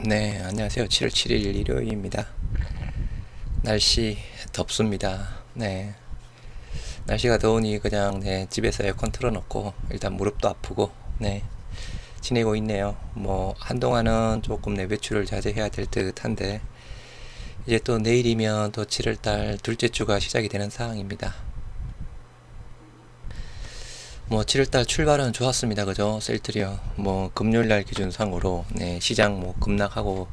네, 안녕하세요. 7월 7일 일요일입니다. 날씨 덥습니다. 네, 날씨가 더우니 그냥 집에서 에어컨 틀어놓고 일단 무릎도 아프고 네, 지내고 있네요. 뭐 한동안은 조금 외출을 자제해야 될 듯한데 이제 또 내일이면 또 7월달 둘째 주가 시작이 되는 상황입니다. 뭐 7월달 출발은 좋았습니다. 그죠? 셀트리온 뭐 금요일날 기준상으로 시장 뭐 급락하고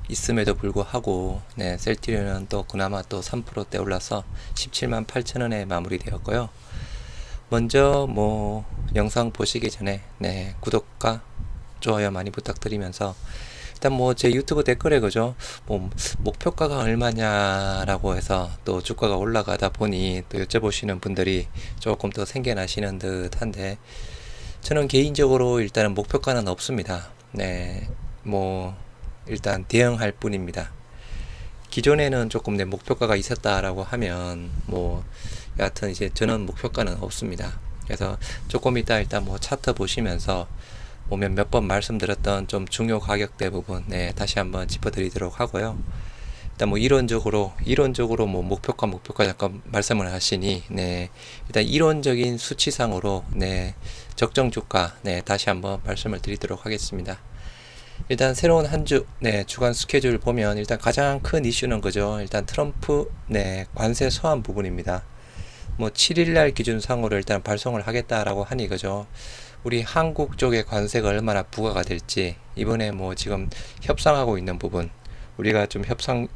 있음에도 불구하고 셀트리온은 또 그나마 또 3%대 올라서 17만 8천 원에 마무리되었고요. 먼저 뭐 영상 보시기 전에 구독과 좋아요 많이 부탁드리면서 일단 뭐 제 유튜브 댓글에 그죠, 뭐 목표가가 얼마냐라고 해서 또 주가가 올라가다 보니 또 여쭤보시는 분들이 조금 더 생겨나시는 듯한데, 저는 개인적으로 일단은 목표가는 없습니다. 뭐 일단 대응할 뿐입니다. 기존에는 조금 내 목표가가 있었다라고 하면 뭐 여하튼 이제 저는 목표가는 없습니다. 그래서 조금 이따 일단 뭐 차트 보시면서 보면 몇 번 말씀드렸던 좀 중요 가격대 부분 다시 한번 짚어드리도록 하고요. 일단 뭐 이론적으로 뭐 목표가 잠깐 말씀을 하시니 일단 이론적인 수치상으로 적정 주가 다시 한번 말씀을 드리도록 하겠습니다. 일단 새로운 한 주 주간 스케줄 보면 일단 가장 큰 이슈는 그죠, 일단 트럼프 관세 소환 부분입니다. 뭐 7일날 기준상으로 일단 발송을 하겠다라고 하니 그죠, 우리 한국 쪽의 관세가 얼마나 부과가 될지 이번에 뭐 지금 협상하고 있는 부분, 우리가 좀 협상을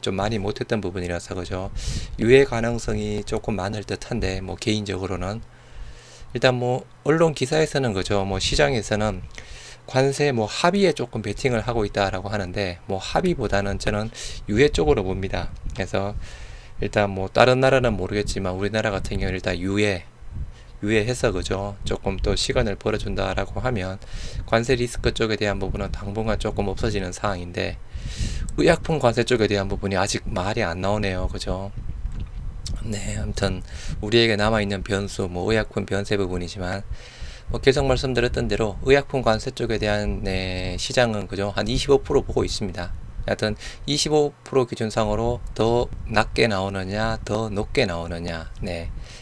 좀 많이 못했던 부분이라서 그죠, 유예 가능성이 조금 많을 듯한데, 뭐 개인적으로는 일단 뭐 언론 기사에서는 그죠, 뭐 시장에서는 관세 뭐 합의에 조금 베팅을 하고 있다라고 하는데, 뭐 합의보다는 저는 유예 쪽으로 봅니다. 그래서 일단 뭐 다른 나라는 모르겠지만 우리나라 같은 경우는 일단 유예해서 그죠, 조금 또 시간을 벌어준다라고 하면 관세 리스크 쪽에 대한 부분은 당분간 조금 없어지는 상황인데, 의약품 관세 쪽에 대한 부분이 아직 말이 안 나오네요. 그죠? 아무튼 우리에게 남아있는 변수 뭐 의약품 변세 부분이지만, 뭐 계속 말씀드렸던 대로 의약품 관세 쪽에 대한 시장은 그죠, 한 25% 보고 있습니다. 하여튼 25% 기준상으로 더 낮게 나오느냐 더 높게 나오느냐,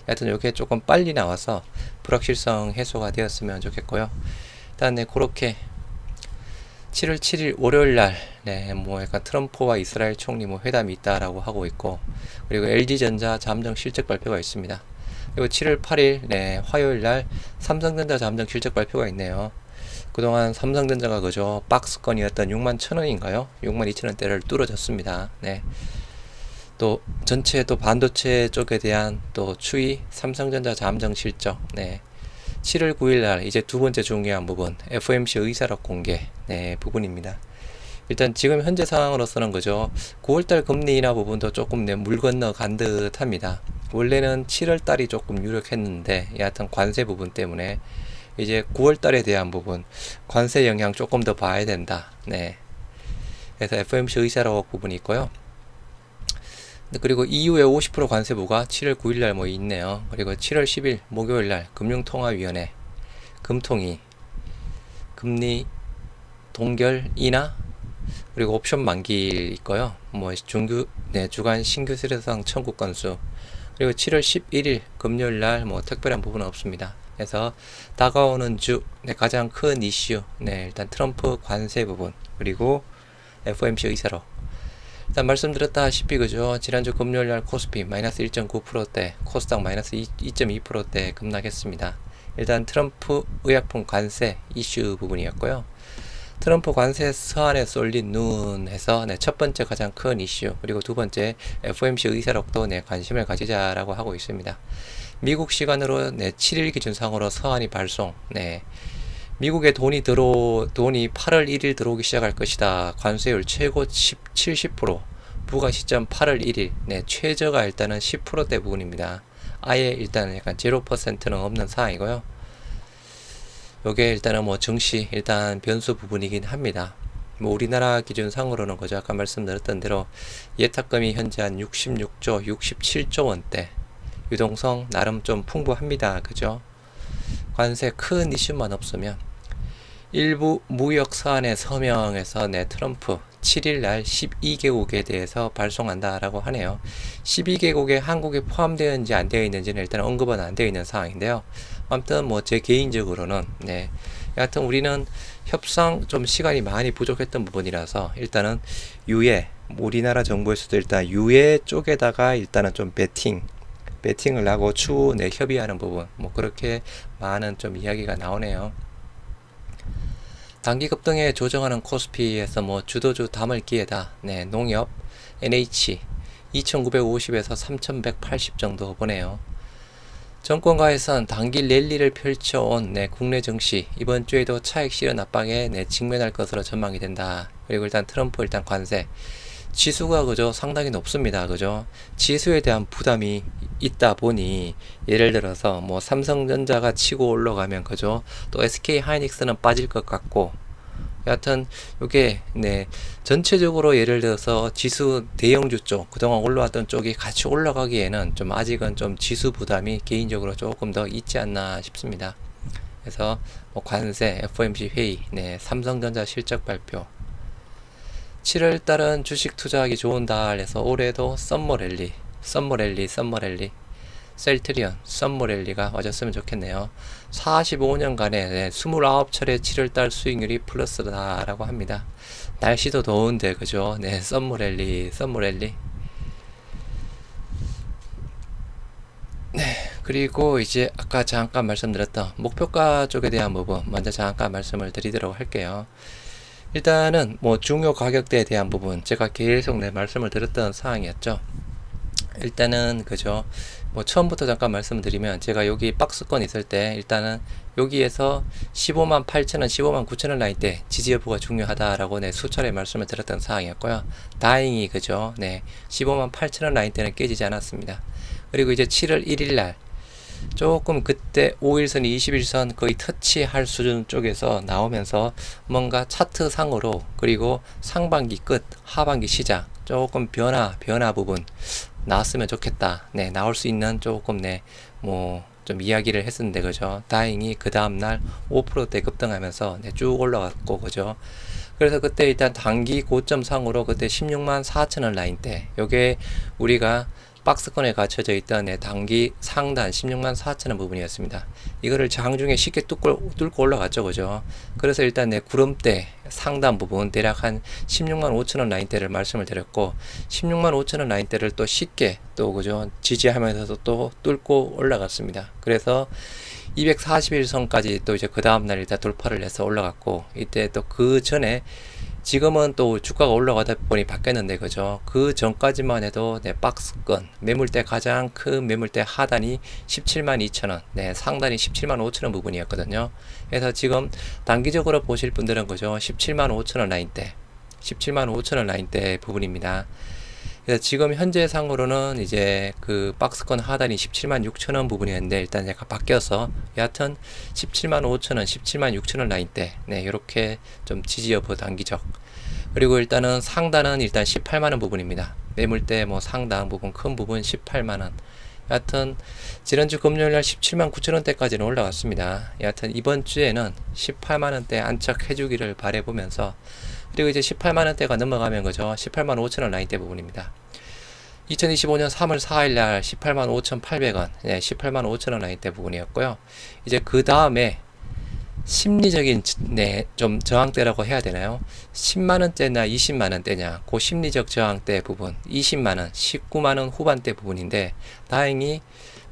하여튼 이게 조금 빨리 나와서 불확실성 해소가 되었으면 좋겠고요. 일단 그렇게 7월 7일 월요일날 뭐 약간 트럼프와 이스라엘 총리 뭐 회담이 있다라고 하고 있고, 그리고 LG전자 잠정 실적 발표가 있습니다. 그리고 7월 8일 화요일날 삼성전자 잠정 실적 발표가 있네요. 그동안 삼성전자가 그죠, 박스권이었던 6만 1,000원인가요? 6만 2천원대를 뚫어졌습니다. 또 전체 또 반도체 쪽에 대한 또 추이 삼성전자 잠정 실적 7월 9일날 이제 두 번째 중요한 부분 FOMC 의사록 공개 부분입니다. 일단 지금 현재 상황으로서는 그죠, 9월달 금리 인하 부분도 조금 물 건너 간 듯 합니다. 원래는 7월달이 조금 유력했는데 여하튼 관세 부분 때문에 이제 9월달에 대한 부분 관세 영향 조금 더 봐야 된다. 그래서 FOMC 의사록 부분이 있고요. 그리고 이후에 50% 관세부가 7월 9일날 뭐 있네요. 그리고 7월 10일 목요일날 금융통화위원회 금통위 금리 동결 인하 그리고 옵션 만기일 있고요. 뭐 주간 신규 세대상 청구 건수, 그리고 7월 11일 금요일날 뭐 특별한 부분은 없습니다. 그래서 다가오는 주 가장 큰 이슈 일단 트럼프 관세 부분, 그리고 FOMC 의사록. 일단 말씀드렸다시피 그죠, 지난주 금요일날 코스피 마이너스 1.9%대, 코스닥 마이너스 2.2%대 급락했습니다. 일단 트럼프 의약품 관세 이슈 부분이었고요. 트럼프 관세 서한에 쏠린 눈 해서 첫 번째 가장 큰 이슈, 그리고 두 번째 FOMC 의사록도 관심을 가지자라고 하고 있습니다. 미국 시간으로 7일 기준상으로 서한이 발송. 미국에 돈이 8월 1일 들어오기 시작할 것이다. 관세율 최고 70%, 부과 시점 8월 1일. 최저가 일단은 10%대 부분입니다. 아예 일단 약간 0%는 없는 상황이고요. 요게 일단은 뭐 증시 일단 변수 부분이긴 합니다. 뭐 우리나라 기준상으로는 그죠, 아까 말씀드렸던 대로 예탁금이 현재 한 66조, 67조 원대. 유동성 나름 좀 풍부합니다. 그죠? 관세 큰 이슈만 없으면. 일부 무역 사안에 서명해서 트럼프 7일 날 12개국에 대해서 발송한다라고 하네요. 12개국에 한국이 포함되어 있는지 안 되어 있는지는 일단 언급은 안 되어 있는 상황인데요. 아무튼 뭐 제 개인적으로는 여하튼 우리는 협상 좀 시간이 많이 부족했던 부분이라서 일단은 유예, 우리나라 정부에서도 일단 유예 쪽에다가 일단은 좀 배팅을 하고 추후 협의하는 부분, 뭐 그렇게 많은 좀 이야기가 나오네요. 단기 급등에 조정하는 코스피에서 뭐 주도주 담을 기회다. 농협, NH 2950에서 3180 정도 보네요. 정권가에선 단기 랠리를 펼쳐온 국내 증시 이번 주에도 차익 실현 압박에 직면할 것으로 전망이 된다. 그리고 일단 트럼프 일단 관세 지수가 그죠 상당히 높습니다. 그죠 지수에 대한 부담이 있다 보니 예를 들어서 뭐 삼성전자가 치고 올라가면 그죠 또 SK 하이닉스는 빠질 것 같고 여하튼 요게 전체적으로 예를 들어서 지수 대형주 쪽 그동안 올라왔던 쪽이 같이 올라가기에는 좀 아직은 좀 지수 부담이 개인적으로 조금 더 있지 않나 싶습니다. 그래서 뭐 관세, FOMC 회의, 삼성전자 실적 발표 7월달은 주식 투자하기 좋은 달 해서 올해도 썸머랠리 셀트리온 썸머랠리가 와줬으면 좋겠네요. 45년간에 29차례 7월달 수익률이 플러스다 라고 합니다. 날씨도 더운데 그죠 썸머랠리 그리고 이제 아까 잠깐 말씀드렸던 목표가 쪽에 대한 부분 먼저 잠깐 말씀을 드리도록 할게요. 일단은 뭐 중요 가격대에 대한 부분 제가 계속 말씀을 드렸던 사항이었죠. 일단은 그죠 뭐 처음부터 잠깐 말씀을 드리면 제가 여기 박스권 있을 때 일단은 여기에서 15만 8천원 15만 9천원 라인 때 지지 여부가 중요하다라고 수차례 말씀을 드렸던 사항이었고요. 다행히 그죠 15만 8천원 라인 때는 깨지지 않았습니다. 그리고 이제 7월 1일 날 조금 그때 5일선 21선 거의 터치할 수준 쪽에서 나오면서 뭔가 차트 상으로 그리고 상반기 끝 하반기 시작 조금 변화 부분 나왔으면 좋겠다. 나올 수 있는 조금 뭐 좀 이야기를 했었는데 그죠 다행히 그 다음날 5%대 급등하면서 쭉 올라갔고 그죠 그래서 그때 일단 단기 고점 상으로 그때 16만 4천원 라인 때 요게 우리가 박스권에 갇혀져 있던 단기 상단 16만 4천원 부분이었습니다. 이거를 장중에 쉽게 뚫고 올라갔죠. 그죠? 그래서 일단 구름대 상단 부분 대략 한 16만 5천원 라인대를 말씀을 드렸고 16만 5천원 라인대를 또 쉽게 또 그죠? 지지하면서도 또 뚫고 올라갔습니다. 그래서 241선까지 또 이제 그 다음날 일단 돌파를 해서 올라갔고 이때 또 그 전에 지금은 또 주가가 올라가다 보니 바뀌었는데 그죠 그 전까지만 해도 박스권 매물대 가장 큰 매물대 하단이 17만 2천원 상단이 17만 5천원 부분이었거든요. 그래서 지금 단기적으로 보실 분들은 그죠 17만 5천원 라인대 17만 5천원 라인대 부분입니다. 그래서 지금 현재 상으로는 이제 그 박스권 하단이 17만 6천원 부분이었는데 일단 약간 바뀌어서 여하튼 17만 5천원 17만 6천원 라인대 이렇게 좀 지지 여부 단기적 그리고 일단은 상단은 일단 18만원 부분입니다. 매물대 뭐 상당 부분 큰 부분 18만원 여하튼 지난주 금요일날 17만 9천원대까지는 올라갔습니다. 여하튼 이번 주에는 18만원대 안착해주기를 바라보면서 그리고 이제 18만원대가 넘어가면 그죠 18만 5천원 라인대 부분입니다. 2025년 3월 4일날 18만 5,800원 18만 5천원 라인대 부분이었고요. 이제 그 다음에 심리적인 좀 저항대라고 해야 되나요? 10만원대나 20만원대냐 그 심리적 저항대 부분 20만원 19만원 후반대 부분인데 다행히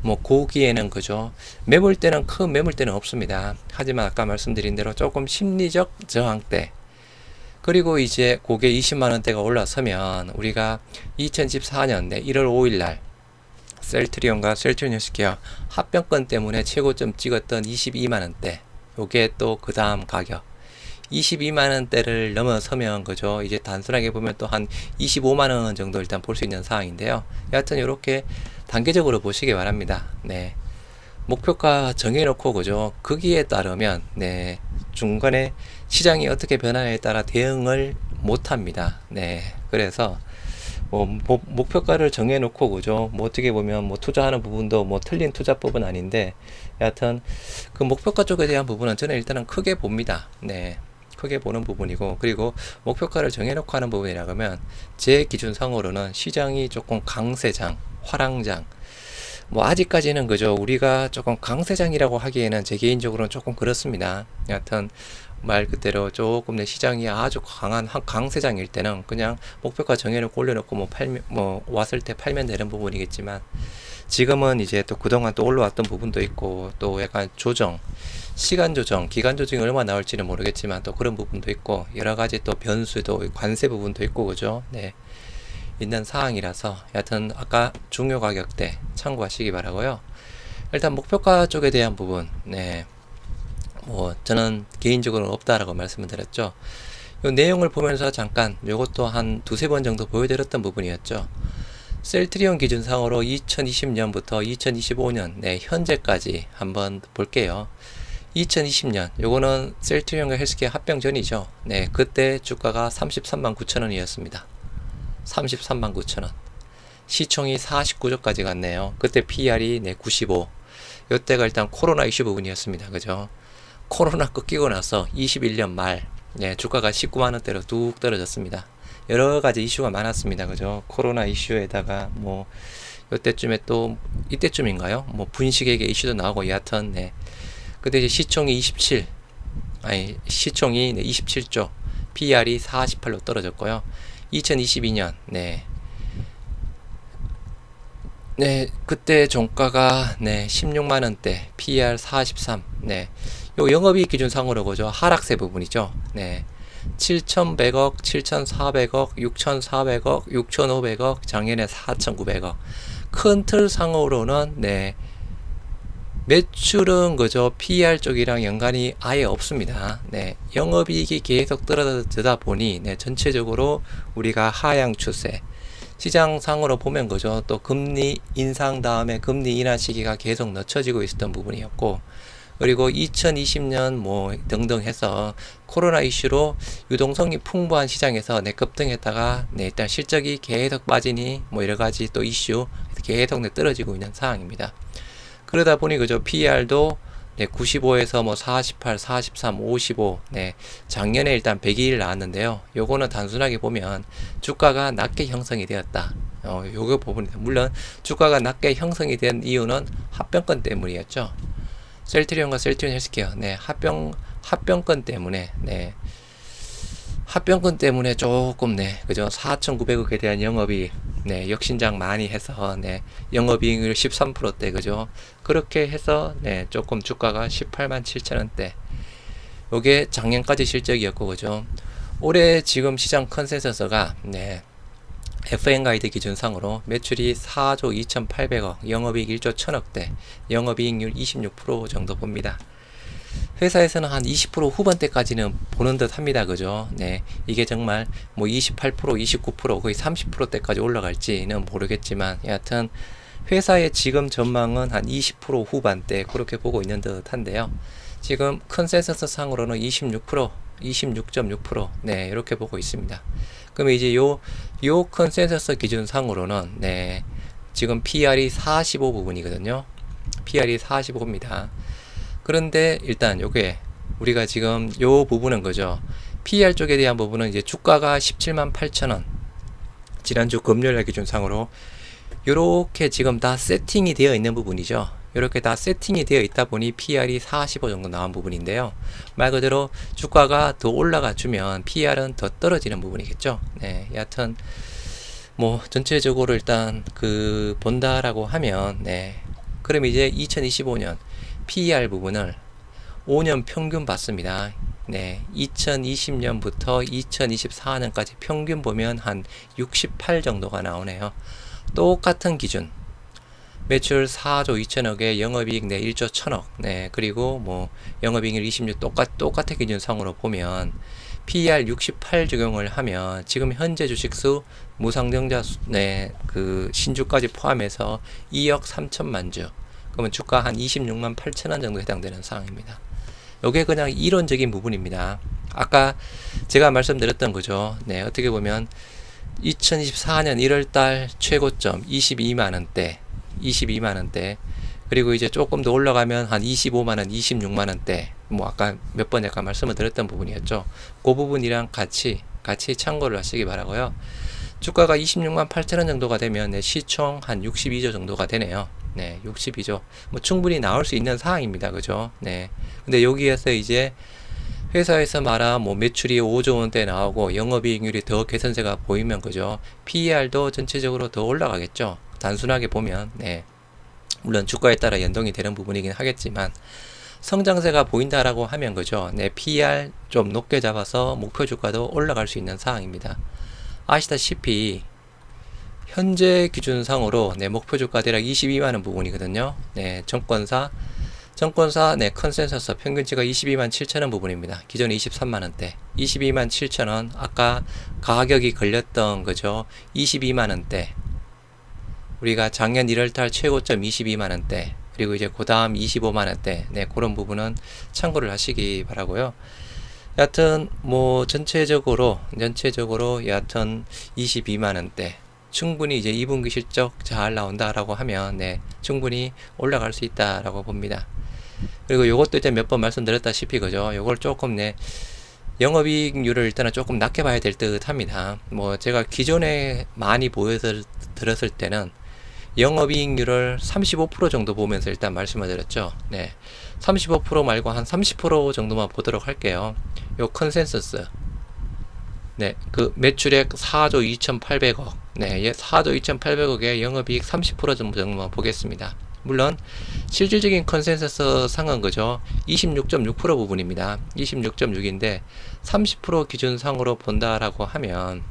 뭐 고기에는 그죠 매물대는 큰 매물대는 없습니다. 하지만 아까 말씀드린 대로 조금 심리적 저항대 그리고 이제 고게 20만원대가 올라서면 우리가 2014년 1월 5일날 셀트리온과 셀트리온 헬스케어 합병권 때문에 최고점 찍었던 22만원대 요게 또 그 다음 가격 22만원대를 넘어서면 그죠 이제 단순하게 보면 또 한 25만원 정도 일단 볼 수 있는 상황인데요. 여하튼 이렇게 단계적으로 보시기 바랍니다. 목표가 정해놓고 그죠 거기에 따르면 중간에 시장이 어떻게 변하냐에 따라 대응을 못합니다. 그래서 목표가를 정해놓고 그죠. 뭐 어떻게 보면 뭐 투자하는 부분도 뭐 틀린 투자법은 아닌데 여하튼 그 목표가 쪽에 대한 부분은 저는 일단은 크게 봅니다. 네. 크게 보는 부분이고, 그리고 목표가를 정해놓고 하는 부분이라 그러면 제 기준상으로는 시장이 조금 강세장, 화랑장, 뭐 아직까지는 그죠, 우리가 조금 강세장이라고 하기에는 제 개인적으로는 조금 그렇습니다. 여하튼 말 그대로 조금 내 시장이 아주 강한 강세장일 때는 그냥 목표가 정해놓고 올려놓고 뭐 왔을 때 팔면 되는 부분이겠지만, 지금은 이제 또 그동안 또 올라왔던 부분도 있고 또 약간 조정, 시간 조정, 기간 조정이 얼마나 나올지는 모르겠지만 또 그런 부분도 있고 여러 가지 또 변수도 관세 부분도 있고 그죠. 네. 있는 사항이라서 여하튼 아까 중요 가격대 참고하시기 바라고요. 일단 목표가 쪽에 대한 부분, 네. 뭐 저는 개인적으로는 없다라고 말씀을 드렸죠. 이 내용을 보면서 잠깐 요것도 한 두세 번 정도 보여드렸던 부분이었죠. 셀트리온 기준상으로 2020년부터 2025년 네, 현재까지 한번 볼게요. 2020년 요거는 셀트리온과 헬스케어 합병 전이죠. 네, 그때 주가가 33만 9천 원이었습니다. 33만 9천 원. 시총이 49조까지 갔네요. 그때 PR이 네, 95. 요때가 일단 코로나 이슈 부분이었습니다. 그죠? 코로나 끊기고 나서 21년 말 네, 주가가 19만 원대로 뚝 떨어졌습니다. 여러 가지 이슈가 많았습니다. 그죠? 코로나 이슈에다가 뭐 요때쯤에 또 이때쯤인가요? 뭐 분식회계 이슈도 나오고 여하튼 네. 그때 이제 시총이 27, 아니 시총이 네, 27조, PR이 48로 떨어졌고요. 2022년 네. 네, 그때 종가가 네, 16만 원대, PER 43. 네. 요 영업이익 기준상으로 그죠? 하락세 부분이죠. 네. 7,100억, 7,400억, 6,400억, 6,500억, 작년에 4,900억. 큰 틀 상으로는 네. 매출은 그죠? PER 쪽이랑 연관이 아예 없습니다. 네. 영업이익이 계속 떨어지다 보니 네, 전체적으로 우리가 하향 추세. 시장상으로 보면 그죠, 또 금리 인상 다음에 금리 인하 시기가 계속 늦춰지고 있었던 부분이었고, 그리고 2020년 뭐 등등 해서 코로나 이슈로 유동성이 풍부한 시장에서 내 급등했다가 네, 일단 실적이 계속 빠지니 뭐 여러 가지 또 이슈 계속 떨어지고 있는 상황입니다. 그러다 보니 그죠, PER도 네, 95에서 뭐 48, 43, 55, 네, 작년에 일단 100일 나왔는데요. 요거는 단순하게 보면 주가가 낮게 형성이 되었다. 요거 부분입니다. 물론 주가가 낮게 형성이 된 이유는 합병권 때문이었죠. 셀트리온과 셀트리온 헬스케어, 네, 합병권 때문에, 네, 합병권 때문에 조금 네, 그죠, 4,900억에 대한 영업이 네, 역신장 많이 해서 네, 영업이익률 13%대 그죠, 그렇게 해서 네, 조금 주가가 18만 7천 원대. 요게 작년까지 실적이었고 그죠. 올해 지금 시장 컨센서스가 네, FN 가이드 기준상으로 매출이 4조 2,800억, 영업이익 1조 1,000억대, 영업이익률 26% 정도 봅니다. 회사에서는 한 20% 후반대까지는 보는 듯 합니다. 그죠? 네. 이게 정말 뭐 28%, 29%, 거의 30%대까지 올라갈지는 모르겠지만, 여하튼, 회사의 지금 전망은 한 20% 후반대, 그렇게 보고 있는 듯 한데요. 지금 컨센서스 상으로는 26%, 26.6%, 네, 이렇게 보고 있습니다. 그러면 이제 요 컨센서스 기준상으로는, 네, 지금 PR이 45 부분이거든요. PR이 45입니다. 그런데 일단 요게 우리가 지금 요 부분은 거죠. PER 쪽에 대한 부분은 이제 주가가 17만 8천 원. 지난주 금요일 기준상으로 요렇게 지금 다 세팅이 되어 있는 부분이죠. 요렇게 다 세팅이 되어 있다 보니 PER이 45 정도 나온 부분인데요. 말 그대로 주가가 더 올라가 주면 PER은 더 떨어지는 부분이겠죠. 네, 여하튼 뭐 전체적으로 일단 그 본다라고 하면 네. 그럼 이제 2025년 PER 부분을 5년 평균 봤습니다. 네, 2020년부터 2024년까지 평균 보면 한 68 정도가 나오네요. 똑같은 기준. 매출 4조 2천억에 영업이익 네 1조 1천억. 네, 그리고 뭐 영업이익률 26 똑같은 기준상으로 보면 PER 68 적용을 하면 지금 현재 주식수 무상증자 네, 그 신주까지 포함해서 2억 3천만 주. 그러면 주가 한 26만 8천 원 정도 해당되는 상황입니다. 요게 그냥 이론적인 부분입니다. 아까 제가 말씀드렸던 거죠. 네, 어떻게 보면 2024년 1월달 최고점 22만원대, 22만원대, 그리고 이제 조금 더 올라가면 한 25만원, 26만원대, 뭐 아까 몇 번 약간 말씀을 드렸던 부분이었죠. 그 부분이랑 같이 참고를 하시기 바라고요. 주가가 26만 8천원 정도가 되면 네, 시총 한 62조 정도가 되네요. 네, 62조. 뭐 충분히 나올 수 있는 사항입니다. 그죠? 네. 근데 여기에서 이제 회사에서 말한 뭐 매출이 5조 원대 나오고 영업이익률이 더 개선세가 보이면 그죠? PER도 전체적으로 더 올라가겠죠. 단순하게 보면 네. 물론 주가에 따라 연동이 되는 부분이긴 하겠지만 성장세가 보인다라고 하면 그죠? 네, PER 좀 높게 잡아서 목표 주가도 올라갈 수 있는 상황입니다. 아시다시피 현재 기준상으로 네, 목표 주가 대략 22만원 부분이거든요. 네, 정권사 네, 컨센서스 평균치가 22만 7천원 부분입니다. 기존에 23만원대 22만 7천원, 아까 가격이 걸렸던 그죠? 22만원대, 우리가 작년 1월달 최고점 22만원대, 그리고 이제 그 다음 25만원대, 네, 그런 부분은 참고를 하시기 바라고요. 여하튼 뭐 전체적으로 여하튼 22만원대 충분히 이제 2분기 실적 잘 나온다라고 하면 네, 충분히 올라갈 수 있다라고 봅니다. 그리고 요것도 이제 몇 번 말씀드렸다시피 그죠? 요걸 조금 네, 영업이익률을 일단은 조금 낮게 봐야 될 듯 합니다. 뭐 제가 기존에 많이 보여드렸을 때는 영업이익률을 35% 정도 보면서 일단 말씀을 드렸죠. 네, 35% 말고 한 30% 정도만 보도록 할게요. 요 컨센서스 네, 그 매출액 4조 2,800억 네, 4조 2,800억에 영업이익 30% 정도만 보겠습니다. 물론 실질적인 컨센서스 상은 그죠? 26.6% 부분입니다. 26.6인데 30% 기준상으로 본다라고 하면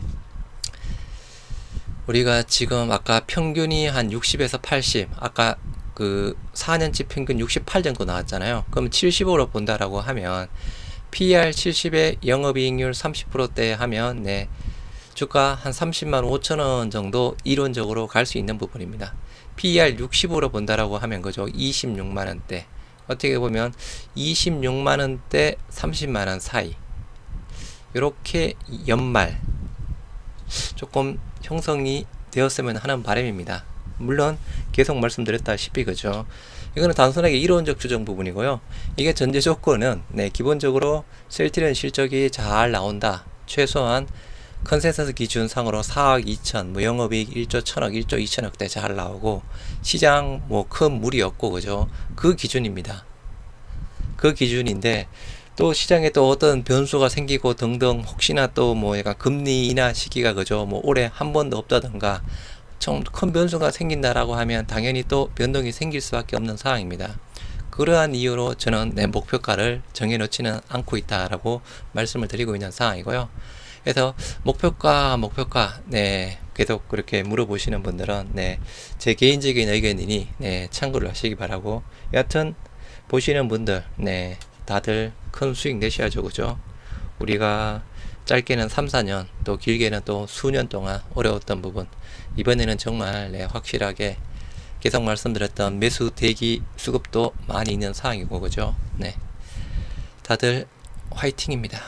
우리가 지금 아까 평균이 한 60에서 80, 아까 그 4년치 평균 68 정도 나왔잖아요. 그럼 70으로 본다라고 하면 PER 70에 영업이익률 30%대 하면 네, 주가 한 30만 5천원 정도 이론적으로 갈 수 있는 부분입니다. PER 60으로 본다라고 하면 그죠? 26만원대. 어떻게 보면 26만원대 30만원 사이. 이렇게 연말 조금 형성이 되었으면 하는 바람입니다. 물론 계속 말씀드렸다시피 그죠? 이거는 단순하게 이론적 추정 부분이고요. 이게 전제 조건은 네, 기본적으로 셀트리온 실적이 잘 나온다. 최소한 컨센서스 기준상으로 4억 2천, 뭐 영업이익 1조 1000억, 1조 2천억대 잘 나오고 시장 뭐 큰 무리 없고 그죠? 그 기준입니다. 그 기준인데 또 시장에 또 어떤 변수가 생기고 등등 혹시나 또 뭐 약간 금리 인하 시기가 그죠? 뭐 올해 한 번도 없다던가 좀 큰 변수가 생긴다라고 하면 당연히 또 변동이 생길 수밖에 없는 상황입니다. 그러한 이유로 저는 내 목표가를 정해놓지는 않고 있다라고 말씀을 드리고 있는 상황이고요. 그래서 목표가 네, 계속 그렇게 물어보시는 분들은 네, 제 개인적인 의견이니 네, 참고를 하시기 바라고, 여하튼 보시는 분들 네, 다들 큰 수익 내셔야죠. 그죠? 우리가 짧게는 3, 4년 또 길게는 또 수년 동안 어려웠던 부분 이번에는 정말 네, 확실하게 계속 말씀드렸던 매수 대기 수급도 많이 있는 상황이고 그죠? 네, 다들 화이팅입니다.